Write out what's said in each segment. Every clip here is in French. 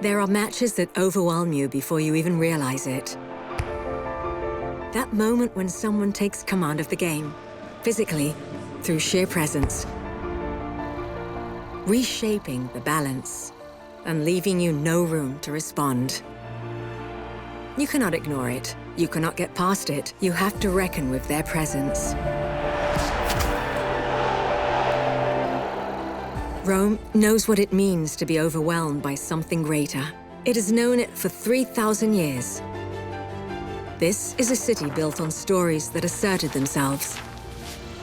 There are matches that overwhelm you before you even realize it. That moment when someone takes command of the game, physically, through sheer presence, reshaping the balance and leaving you no room to respond. You cannot ignore it. You cannot get past it. You have to reckon with their presence. Rome knows what it means to be overwhelmed by something greater. It has known it for 3,000 years. This is a city built on stories that asserted themselves,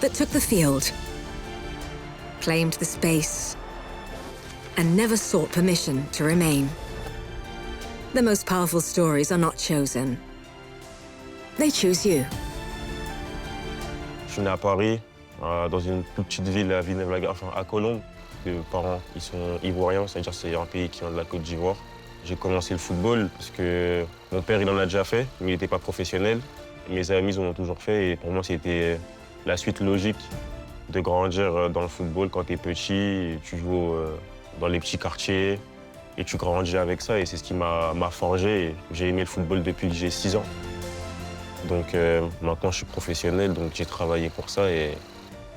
that took the field, claimed the space, and never sought permission to remain. The most powerful stories are not chosen. They choose you. Je suis né à Paris, dans une toute petite ville à Villeneuve-la-Garenne, enfin à Colombes. Mes parents, ils sont ivoiriens, c'est-à-dire c'est un pays qui vient de la Côte d'Ivoire. J'ai commencé le football parce que mon père, il en a déjà fait, mais il n'était pas professionnel. Mes amis, ils en ont toujours fait et pour moi, c'était la suite logique de grandir dans le football quand tu es petit. Tu joues dans les petits quartiers et tu grandis avec ça et c'est ce qui m'a forgé. J'ai aimé le football depuis que j'ai 6 ans. Donc maintenant, je suis professionnel, donc j'ai travaillé pour ça et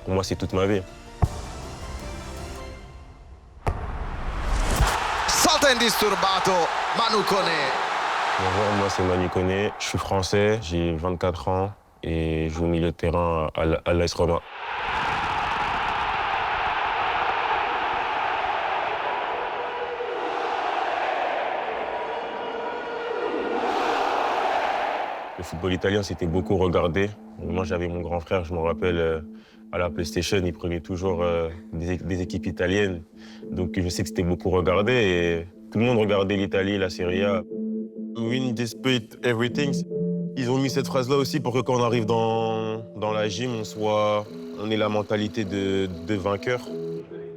pour moi, c'est toute ma vie. Salta indisturbato, Manu Koné. Bonjour, moi c'est Manu Koné, je suis français, j'ai 24 ans et je joue au milieu de terrain à l'AS Roma. Le football italien, c'était beaucoup regardé. Moi, j'avais mon grand frère, je me rappelle, à la PlayStation, il prenait toujours des équipes italiennes. Donc, je sais que c'était beaucoup regardé et tout le monde regardait l'Italie, la Serie A. Win despite everything. Ils ont mis cette phrase-là aussi pour que quand on arrive dans la gym, on ait la mentalité de vainqueur.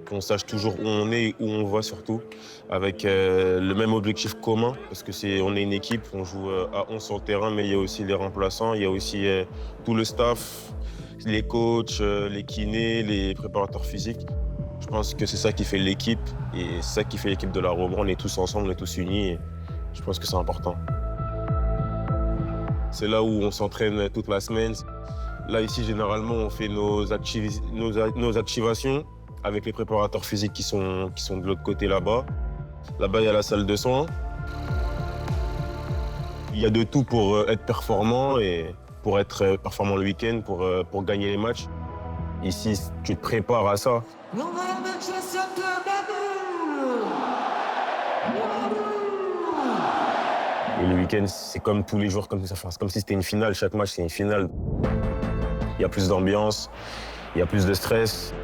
Qu'on sache toujours où on est et où on va surtout, avec le même objectif commun, parce que on est une équipe, on joue à 11 sur le terrain, mais il y a aussi les remplaçants, il y a aussi tout le staff, les coachs, les kinés, les préparateurs physiques. Je pense que c'est ça qui fait l'équipe, et c'est ça qui fait l'équipe de la Roma. On est tous ensemble, on est tous unis, et je pense que c'est important. C'est là où on s'entraîne toute la semaine. Là, ici, généralement, on fait nos activations, avec les préparateurs physiques qui sont de l'autre côté là-bas. Là-bas, il y a la salle de soins. Il y a de tout pour être performant et pour être performant le week-end, pour gagner les matchs. Ici, tu te prépares à ça. Et le week-end, c'est comme tous les jours, c'est comme si c'était une finale. Chaque match, c'est une finale. Il y a plus d'ambiance, il y a plus de stress.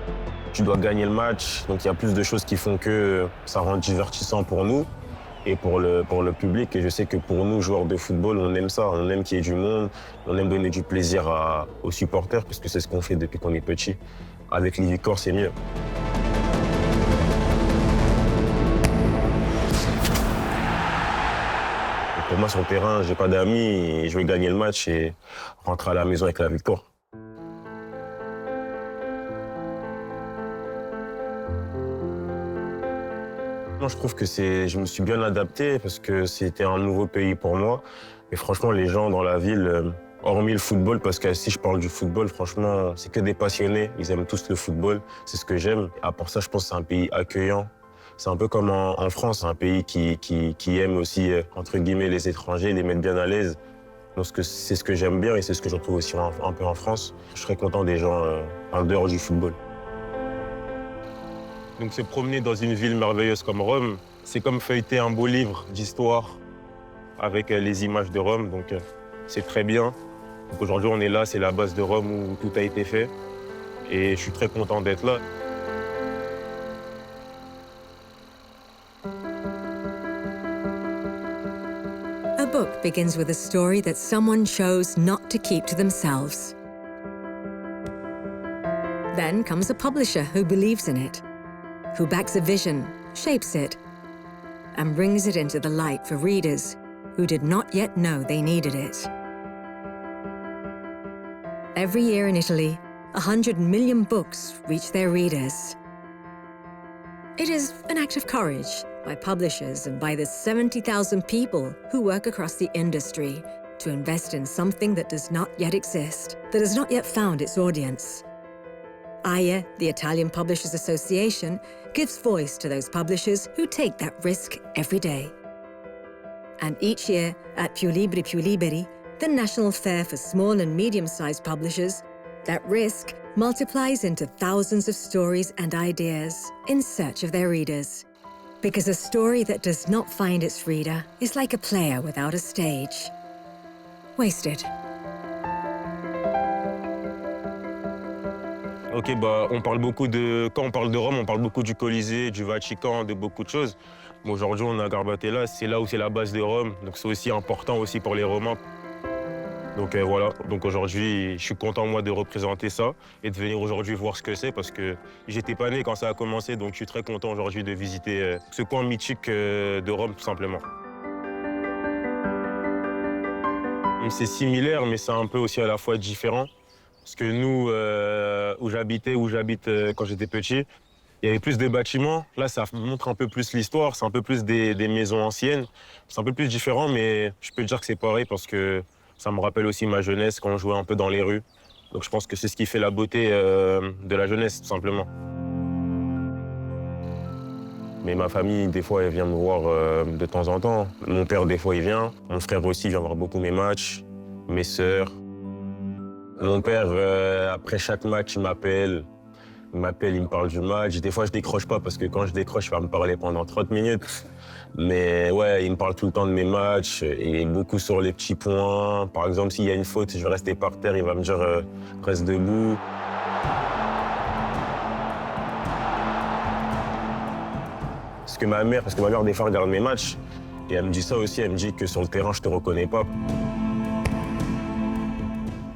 Tu dois gagner le match, donc il y a plus de choses qui font que ça rend divertissant pour nous et pour le public. Et je sais que pour nous, joueurs de football, on aime ça, on aime qu'il y ait du monde, on aime donner du plaisir aux supporters, parce que c'est ce qu'on fait depuis qu'on est petit. Avec les victoires, c'est mieux. Et pour moi, sur le terrain, j'ai pas d'amis, et je veux gagner le match et rentrer à la maison avec la victoire. Je trouve que je me suis bien adapté parce que c'était un nouveau pays pour moi. Et franchement, les gens dans la ville, hormis le football, parce que si je parle du football, franchement, c'est que des passionnés. Ils aiment tous le football, c'est ce que j'aime. À part ça, je pense que c'est un pays accueillant. C'est un peu comme en France, un pays qui aime aussi, entre guillemets, les étrangers, les mettre bien à l'aise. Donc c'est ce que j'aime bien et c'est ce que je retrouve aussi un peu en France. Je serais content des gens en dehors du football. Donc se promener dans une ville merveilleuse comme Rome, c'est comme feuilleter un beau livre d'histoire avec les images de Rome, donc c'est très bien. Donc aujourd'hui on est là, c'est la base de Rome où tout a été fait et je suis très content d'être là. A book begins with a story that someone chose not to keep to themselves. Then comes a publisher who believes in it, who backs a vision, shapes it, and brings it into the light for readers who did not yet know they needed it. Every year in Italy, 100 million books reach their readers. It is an act of courage by publishers and by the 70,000 people who work across the industry to invest in something that does not yet exist, that has not yet found its audience. Alle, the Italian Publishers Association, gives voice to those publishers who take that risk every day. And each year, at Più Libri Più Liberi, the national fair for small and medium-sized publishers, that risk multiplies into thousands of stories and ideas in search of their readers. Because a story that does not find its reader is like a player without a stage. Wasted. Ok, bah, on parle beaucoup de... Quand on parle de Rome, on parle beaucoup du Colisée, du Vatican, de beaucoup de choses. Mais aujourd'hui, on a Garbatella, c'est là où c'est la base de Rome. Donc c'est aussi important aussi pour les Romains. Donc voilà, donc aujourd'hui, je suis content moi de représenter ça et de venir aujourd'hui voir ce que c'est parce que j'étais pas né quand ça a commencé, donc je suis très content aujourd'hui de visiter ce coin mythique de Rome tout simplement. C'est similaire, mais c'est un peu aussi à la fois différent. Parce que nous, où j'habite quand j'étais petit, il y avait plus de bâtiments. Là, ça montre un peu plus l'histoire, c'est un peu plus des maisons anciennes. C'est un peu plus différent, mais je peux dire que c'est pareil parce que ça me rappelle aussi ma jeunesse quand on jouait un peu dans les rues. Donc je pense que c'est ce qui fait la beauté de la jeunesse, tout simplement. Mais ma famille, des fois, elle vient me voir de temps en temps. Mon père, des fois, il vient. Mon frère aussi vient voir beaucoup mes matchs. Mes sœurs. Mon père, après chaque match, il m'appelle. Il me parle du match. Des fois, je décroche pas parce que quand je décroche, il va me parler pendant 30 minutes. Mais ouais, il me parle tout le temps de mes matchs et beaucoup sur les petits points. Par exemple, s'il y a une faute, je vais rester par terre, il va me dire reste debout. Parce que ma mère, des fois, regarde mes matchs et elle me dit ça aussi. Elle me dit que sur le terrain, je te reconnais pas.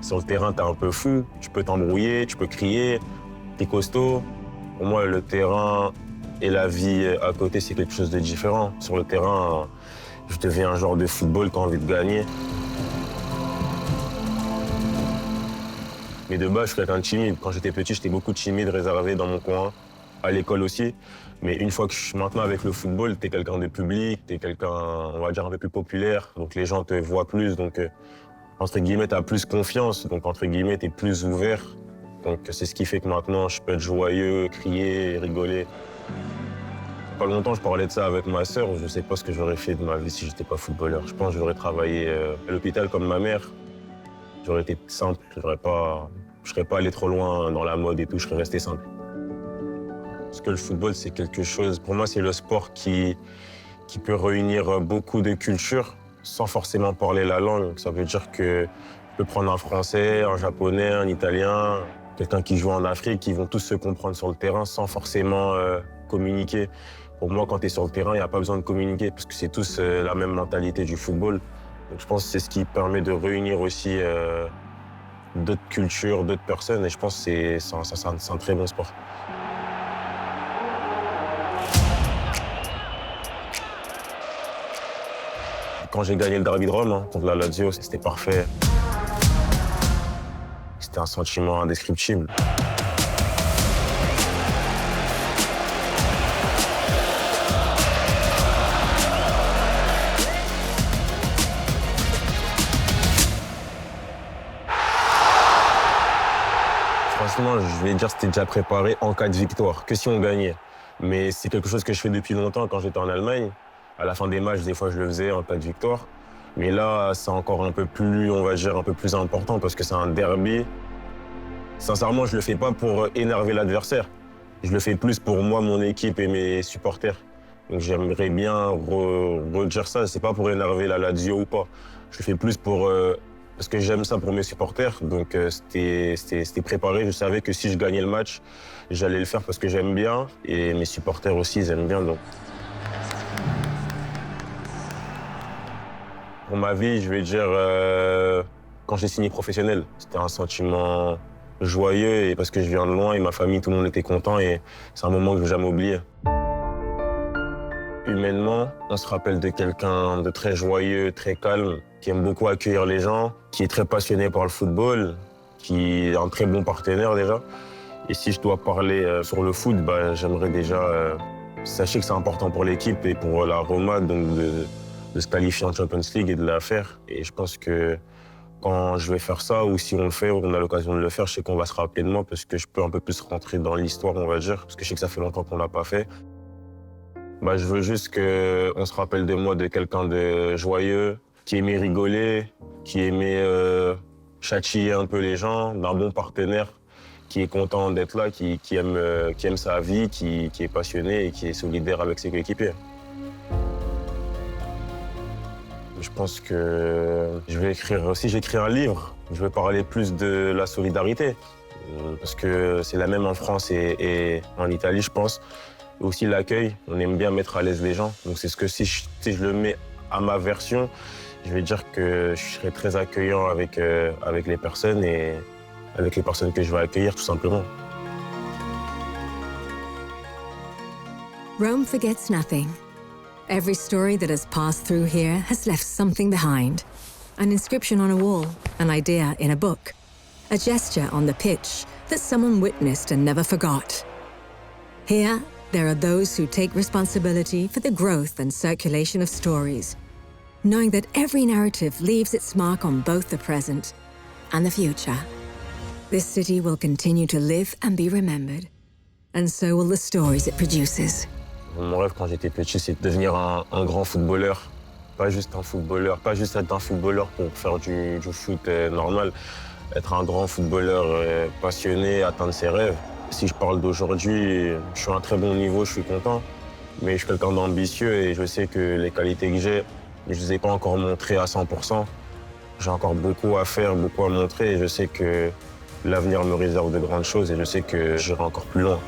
Sur le terrain, t'es un peu fou, tu peux t'embrouiller, tu peux crier, t'es costaud. Pour moi, le terrain et la vie à côté, c'est quelque chose de différent. Sur le terrain, je deviens un joueur de football qui a envie de gagner. Mais de base, je suis quelqu'un de timide. Quand j'étais petit, j'étais beaucoup timide, réservé dans mon coin, à l'école aussi. Mais une fois que je suis maintenant avec le football, t'es quelqu'un de public, t'es quelqu'un, on va dire, un peu plus populaire. Donc les gens te voient plus, donc entre guillemets, t'as plus confiance. Donc entre guillemets, t'es plus ouvert. Donc c'est ce qui fait que maintenant, je peux être joyeux, crier, rigoler. Pas longtemps, je parlais de ça avec ma sœur. Je sais pas ce que j'aurais fait de ma vie si j'étais pas footballeur. Je pense que j'aurais travaillé à l'hôpital comme ma mère. J'aurais été simple. Je serais pas allé trop loin dans la mode et tout. Je serais resté simple. Parce que le football, c'est quelque chose... Pour moi, c'est le sport qui peut réunir beaucoup de cultures sans forcément parler la langue. Ça veut dire que tu peux prendre un Français, un Japonais, un Italien, quelqu'un qui joue en Afrique, ils vont tous se comprendre sur le terrain sans forcément communiquer. Pour moi, quand tu es sur le terrain, il n'y a pas besoin de communiquer parce que c'est tous la même mentalité du football. Donc je pense que c'est ce qui permet de réunir aussi d'autres cultures, d'autres personnes. Et je pense que c'est un très bon sport. Quand j'ai gagné le derby de Rome contre la Lazio, c'était parfait. C'était un sentiment indescriptible. Franchement, je vais dire que c'était déjà préparé en cas de victoire, que si on gagnait. Mais c'est quelque chose que je fais depuis longtemps quand j'étais en Allemagne. À la fin des matchs, des fois, je le faisais en cas de victoire. Mais là, c'est encore un peu plus, on va dire, un peu plus important parce que c'est un derby. Sincèrement, je le fais pas pour énerver l'adversaire. Je le fais plus pour moi, mon équipe et mes supporters. Donc j'aimerais bien redire ça. C'est pas pour énerver la Lazio ou pas. Je le fais plus pour parce que j'aime ça pour mes supporters. Donc c'était préparé. Je savais que si je gagnais le match, j'allais le faire parce que j'aime bien. Et mes supporters aussi, ils aiment bien. Donc. Pour ma vie, je vais dire, quand j'ai signé professionnel, c'était un sentiment joyeux et parce que je viens de loin et ma famille, tout le monde était content et c'est un moment que je ne vais jamais oublier. Humainement, on se rappelle de quelqu'un de très joyeux, très calme, qui aime beaucoup accueillir les gens, qui est très passionné par le football, qui est un très bon partenaire déjà. Et si je dois parler sur le foot, j'aimerais déjà Sachez que c'est important pour l'équipe et pour la Roma donc de se qualifier en Champions League et de la faire. Et je pense que quand je vais faire ça, ou si on le fait, ou on a l'occasion de le faire, je sais qu'on va se rappeler de moi parce que je peux un peu plus rentrer dans l'histoire, on va dire, parce que je sais que ça fait longtemps qu'on ne l'a pas fait. Je veux juste qu'on se rappelle de moi de quelqu'un de joyeux, qui aimait rigoler, qui aimait châtier un peu les gens, d'un bon partenaire, qui est content d'être là, qui aime sa vie, qui est passionné et qui est solidaire avec ses coéquipiers. Je pense que je vais écrire aussi, j'écris un livre. Je vais parler plus de la solidarité, parce que c'est la même en France et en Italie, je pense. Et aussi l'accueil, on aime bien mettre à l'aise les gens. Donc c'est ce que si je le mets à ma version, je vais dire que je serai très accueillant avec les personnes et avec les personnes que je vais accueillir, tout simplement. Rome forgets nothing. Every story that has passed through here has left something behind. An inscription on a wall, an idea in a book, a gesture on the pitch that someone witnessed and never forgot. Here, there are those who take responsibility for the growth and circulation of stories, knowing that every narrative leaves its mark on both the present and the future. This city will continue to live and be remembered, and so will the stories it produces. Mon rêve quand j'étais petit, c'est de devenir un grand footballeur. Pas juste un footballeur, pas juste être un footballeur pour faire du foot normal. Être un grand footballeur passionné, atteindre ses rêves. Si je parle d'aujourd'hui, je suis à un très bon niveau, je suis content. Mais je suis quelqu'un d'ambitieux et je sais que les qualités que j'ai, je ne les ai pas encore montrées à 100%. J'ai encore beaucoup à faire, beaucoup à montrer et je sais que l'avenir me réserve de grandes choses et je sais que j'irai encore plus loin.